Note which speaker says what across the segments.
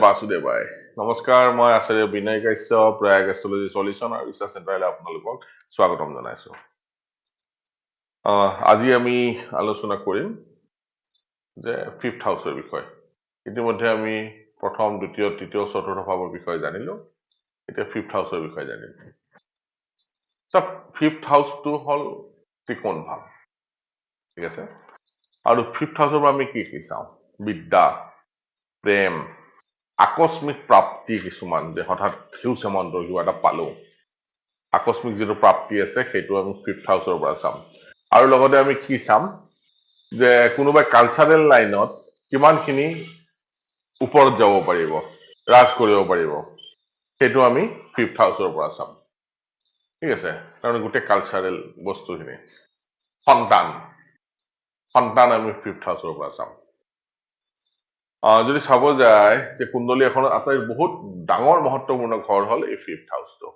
Speaker 1: বাসুদেৱাই নমস্কাৰ মই আচাৰ্য বিনয় Kashyap Prayag astrology solution আৰু ৰিচাৰ্চ চেণ্টাৰলৈ আপোনালোকক স্বাগতম জনাইছো আজি আমি আলোচনা কৰিম যে ফিফথ হাউসৰ বিষয় ইতিমধ্যে আমি প্ৰথম দ্বিতীয় তৃতীয় চতুৰ্থ ভাৱৰ বিষয় জানিলো এতিয়া ফিফথ হাউসৰ বিষয় জানিম সব ফিফথ হাউসটো হল ত্ৰিকোণ ভাৱ ঠিক আছে আৰু ফিফথ হাউসৰ পৰা আমি কি কি চাওঁ বিদ্যা প্ৰেম আকস্মিক প্ৰাপ্তি কিছুমান যে হঠাৎ হিউজ এমাউণ্টৰ কিবা এটা পালো আকস্মিক যেটো প্ৰাপ্তি আছে সেইটো আমি ফিফথ হাউসৰ পৰা চাম আৰু লগতে আমি কি চাম যে কোনোবা কালচাৰেল লাইনত কিমানখিনি ওপৰত যাব পাৰিব ৰাজ কৰিব পাৰিব সেইটো আমি ফিফথ হাউসৰ পৰা চাম ঠিক আছে কাৰণ গোটেই কালচাৰেল বস্তুখিনি সন্তান আমি ফিফথ হাউসৰ পৰা চাম যদি চাব যায় যে কুণ্ডলী এখন আটাই বহুত ডাঙৰ মহত্বপূৰ্ণ ঘৰ হল এই ফিফথ হাউসটো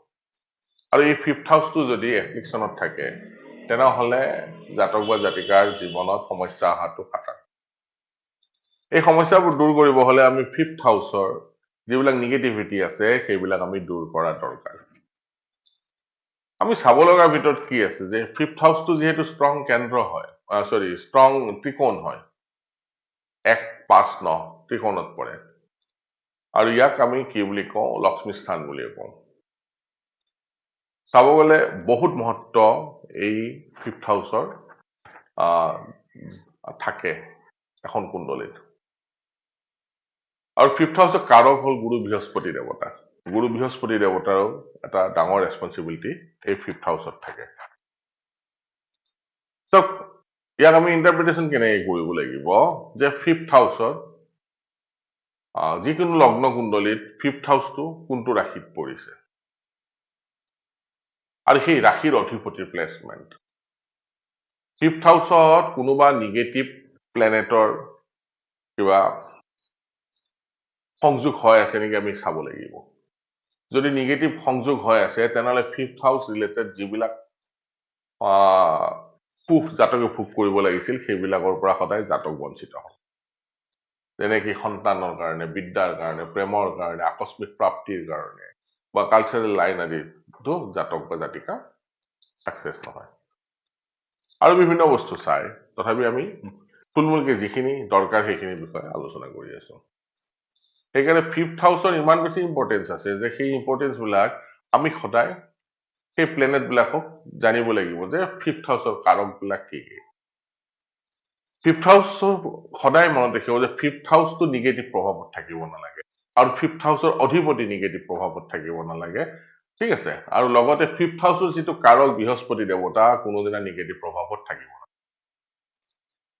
Speaker 1: আৰু এই ফিফথ হাউসটো যদি এফ্লিকশনত থাকে তেনেহলে জাতক বা জাতিকাৰ জীৱনত সমস্যা অহাটো খাটাৰ এই সমস্যাবোৰ দূৰ কৰিব হলে আমি ফিফথ হাউসৰ যিবিলাক নিগেটিভিটি আছে সেইবিলাক আমি দূৰ কৰা দৰকাৰ আমি চাব লগাৰ ভিতৰত কি আছে যে ফিফথ হাউসটো যেহেতু ষ্ট্ৰং কেন্দ্ৰ হয় ষ্ট্ৰং ত্ৰিকোণ হয় 1-5-9 ত্ৰিকোণত পৰে আৰু ইয়াক আমি কি বুলি কওঁ লক্ষ্মী স্থান বুলি কওঁ চাব গলে বহুত মহত্ব এই ফিফথ হাউসৰ থাকে এখন কুণ্ডলীত আৰু ফিফথ হাউসৰ কাৰক হল গুৰু বৃহস্পতি দেৱতা গুৰু বৃহস্পতি দেৱতাৰো এটা ডাঙৰ ৰেসপন্সিবিলিটি এই ফিফথ হাউসত থাকে সব ইয়াক আমি ইন্টাৰপ্ৰিটেশন কেনেকৈ কৰিব লাগিব যে ফিফথ হাউসত যিকোনো লগ্ন কুণ্ডলীত ফিফথ হাউসটো কোনটো ৰাশিত পৰিছে আৰু সেই ৰাশিৰ অধিপতিৰ প্লেচমেন্ট ফিফথ হাউসত কোনোবা নিগেটিভ প্লেনেটৰ কিবা সংযোগ হৈ আছে নেকি আমি চাব লাগিব যদি নিগেটিভ সংযোগ হৈ আছে তেনেহলে ফিফথ হাউস ৰিলেটেড যিবিলাক সুখ জাতকে ভোগ কৰিব লাগিছিল সেইবিলাকৰ পৰা সদায় জাতক বঞ্চিত হয় যেনেকৈ সন্তানৰ কাৰণে বিদ্যাৰ কাৰণে প্ৰেমৰ কাৰণে আকস্মিক প্ৰাপ্তিৰ কাৰণে বা কালচাৰেল লাইন আদিতো জাতক বা জাতিকা সাকসেস নহয় আৰু বিভিন্ন বস্তু চাই তথাপি আমি থুলমূলকে যিখিনি দৰকাৰ সেইখিনি বিষয়ে আলোচনা কৰি আছো সেইকাৰণে ফিফথ হাউসৰ ইমান বেছি ইম্পৰ্টেন্স আছে যে সেই ইম্পৰ্টেন্স বিলাক আমি সদায় সেই প্লেনেট বিলাকক জানিব লাগিব যে ফিফথ হাউসৰ কাৰক বিলাক কি কি ফিফথ হাউসৰ সদায় মনত ৰাখিব যে ফিফথ হাউসটো নিগেটিভ প্ৰভাৱত থাকিব নালাগে আৰু ফিফথ হাউসৰ অধিপতি নিগেটিভ প্ৰভাৱত থাকিব নালাগে ঠিক আছে আৰু লগতে ফিফথ হাউসৰ যিটো কাৰক বৃহস্পতি দেৱতা কোনোদিনা নিগেটিভ প্ৰভাৱত থাকিব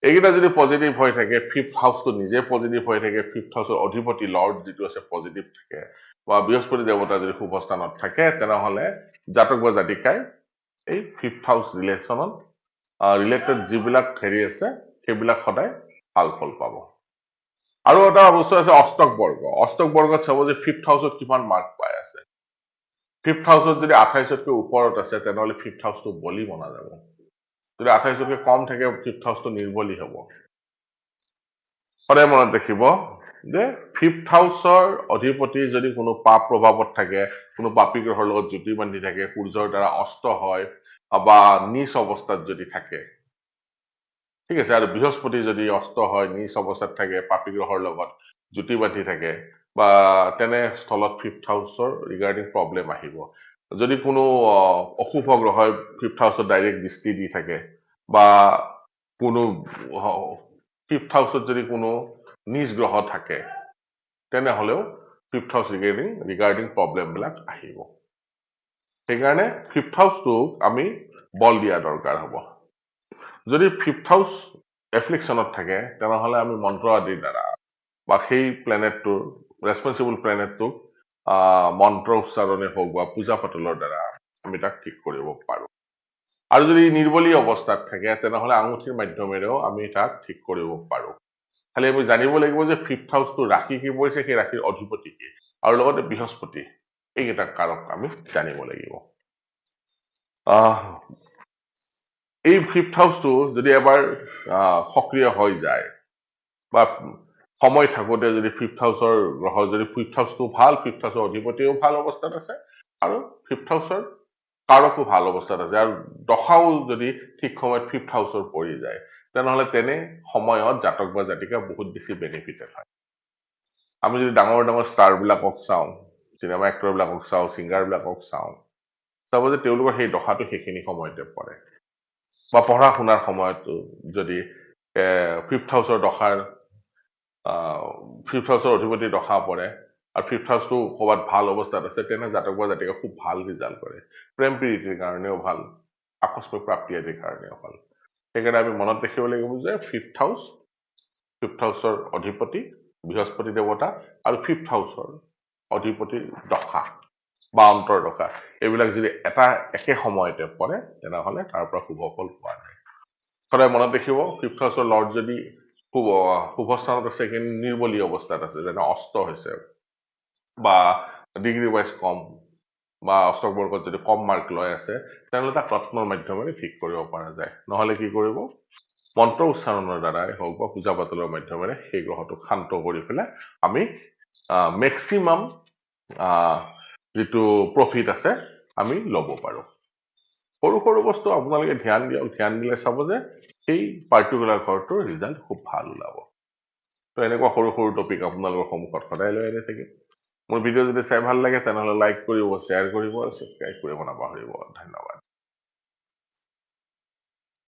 Speaker 1: এইকেইটা যদি পজিটিভ হৈ থাকে ফিফথ হাউসটো নিজে পজিটিভ হৈ থাকে ফিফথ হাউসৰ অধিপতি লৰ্ড যিটো আছে পজিটিভ থাকে বা বৃহস্পতি দেৱতা যদি শুভ স্থানত থাকে তেনেহলে জাতক বা জাতিকাই এই ফিফথ হাউস ৰিলেচনত ৰিলেটেড যিবিলাক হেৰি আছে সেইবিলাক সদায় ভাল ফল পাব আৰু এটা বস্তু আছে অষ্টক বৰ্গত চাব যে ফিফথ হাউসত কিমান মাৰ্ক পাই আছে ফিফথ হাউসত যদি 28তকৈ ওপৰত আছে তেনেহলে ফিফথ হাউসটো বলি বনা যাব যদি 28তকৈ কম থাকে ফিফথ হাউসটো নিৰ্বলি হ'ব সদায় মনত ৰাখিব যে ফিফথ হাউসৰ অধিপতি যদি কোনো পাপ প্ৰভাৱত থাকে কোনো পাপী গ্ৰহৰ লগত জুতি বান্ধি থাকে সূৰ্যৰ দ্বাৰা অস্ত হয় বা নিচ অৱস্থাত যদি থাকে ঠিক আছে আৰু বৃহস্পতি যদি অস্ত হয় নিচ অৱস্থাত থাকে পাপী গ্ৰহৰ লগত জুতি বান্ধি থাকে বা তেনে স্থলত ফিফথ হাউসৰ ৰিগাৰ্ডিং প্ৰব্লেম আহিব যদি কোনো অশুভ গ্ৰহই ফিফথ হাউসত ডাইৰেক্ট দৃষ্টি দি থাকে বা কোনো ফিফথ হাউসত যদি কোনো নিজ গ্ৰহ থাকে তেনেহলেও ফিফথ হাউস ৰিগাৰ্ডিং প্ৰব্লেম বিলাক আহিব সেইকাৰণে ফিফথ হাউসটোক আমি বল দিয়া দৰকাৰ হ'ব যদি ফিফথ হাউস এফ্লিকশনত থাকে তেনেহলে আমি মন্ত্ৰ আদিৰ দ্বাৰা বা সেই প্লেনেটটোৰ ৰেসপন্সিবল প্লেনেটটোক মন্ত্ৰ উচ্চাৰণে হওক বা পূজা পাতলৰ দ্বাৰা আমি তাক ঠিক কৰিব পাৰো আৰু যদি নিৰ্বলী অৱস্থাত থাকে তেনেহলে আঙুঠিৰ মাধ্যমেৰেও আমি তাক ঠিক কৰিব পাৰো খালি আমি জানিব লাগিব যে ফিফথ হাউসটো ৰাশি কি পৰিছে সেই ৰাশিৰ অধিপতি কি আৰু লগতে বৃহস্পতি এইকেইটা কাৰক আমি জানিব লাগিব এই ফিফথ হাউসটো যদি এবাৰ সক্ৰিয় হৈ যায় বা সময় থাকোতে যদি 5th হাউসৰ গ্ৰহৰ যদি 5th হাউসটো ভাল 5th হাউসৰ অধিপতিও ভাল অৱস্থাত আছে আৰু 5th হাউসৰ কাৰকো ভাল অৱস্থাত আছে আৰু দশাও যদি ঠিক সময়ত 5th হাউসৰ পৰি যায় তেনেহলে তেনে সময়ত জাতক বা জাতিকা বহুত বেছি বেনিফিটেড হয় আমি যদি ডাঙৰ ডাঙৰ ষ্টাৰ বিলাকক চাওঁ সিনেমা এক্টৰ বিলাকক চাওঁ সিংগাৰ বিলাকক চাওঁ চাব যে তেওঁলোকৰ সেই দশাটো সেইখিনি সময়তে পৰে বা পঢ়া শুনাৰ সময়তো যদি 5th হাউসৰ দশাৰ 5th হাউসৰ অধিপতি দশা পৰে আৰু 5th হাউসটো ক'বাত ভাল অৱস্থাত আছে তেনে জাতক বা জাতিকা খুব ভাল ৰিজাল্ট কৰে প্ৰেম প্ৰীতিৰ কাৰণেও ভাল আকস্মিক প্ৰাপ্তি আদিৰ কাৰণেও ভাল সেইকাৰণে আমি মনত ৰাখিব লাগিব যে 5th হাউসৰ অধিপতি বৃহস্পতি দেৱতা আৰু 5th হাউসৰ অধিপতি দশা বা অন্তৰ্দশা এইবিলাক যদি এটা একে সময়তে পৰে তেনেহলে তাৰ পৰা শুভ ফল পোৱা যায় সদায় মনত ৰাখিব 5th হাউসৰ লৰ্ড যদি শুভ স্থানত আছে কিন্তু নিৰ্বলী অৱস্থাত আছে যেনে অস্ত হৈছে বা ডিগ্ৰী ৱাইজ কম বা অষ্টক বৰ্গত যদি কম মাৰ্ক লৈ আছে তেনেহলে তাক ৰত্নৰ মাধ্যমেৰে ঠিক কৰিব পৰা যায় নহলে কি কৰিব মন্ত্ৰ উচ্চাৰণৰ দ্বাৰাই হওক বা পূজা পাতলৰ মাধ্যমেৰে সেই গ্ৰহটোক শান্ত কৰি পেলাই আমি মেক্সিমাম যিটো প্ৰফিট আছে আমি ল'ব পাৰো সৰু সৰু বস্তু আপোনালোকে ধ্যান দিয়ক ধ্যান দিলে চাব যে সেই পাৰ্টিকুলাৰ ঘৰটোৰ ৰিজাল্ট খুব ভাল ওলাব তো এনেকুৱা সৰু সৰু টপিক আপোনালোকৰ সন্মুখত সদায় লৈ আনি থাকিম মোৰ ভিডিঅ' যদি চাই ভাল লাগে তেনেহলে লাইক কৰিব শ্বেয়াৰ কৰিব আৰু ছাবস্ক্ৰাইব কৰিব নাপাহৰিব ধন্যবাদ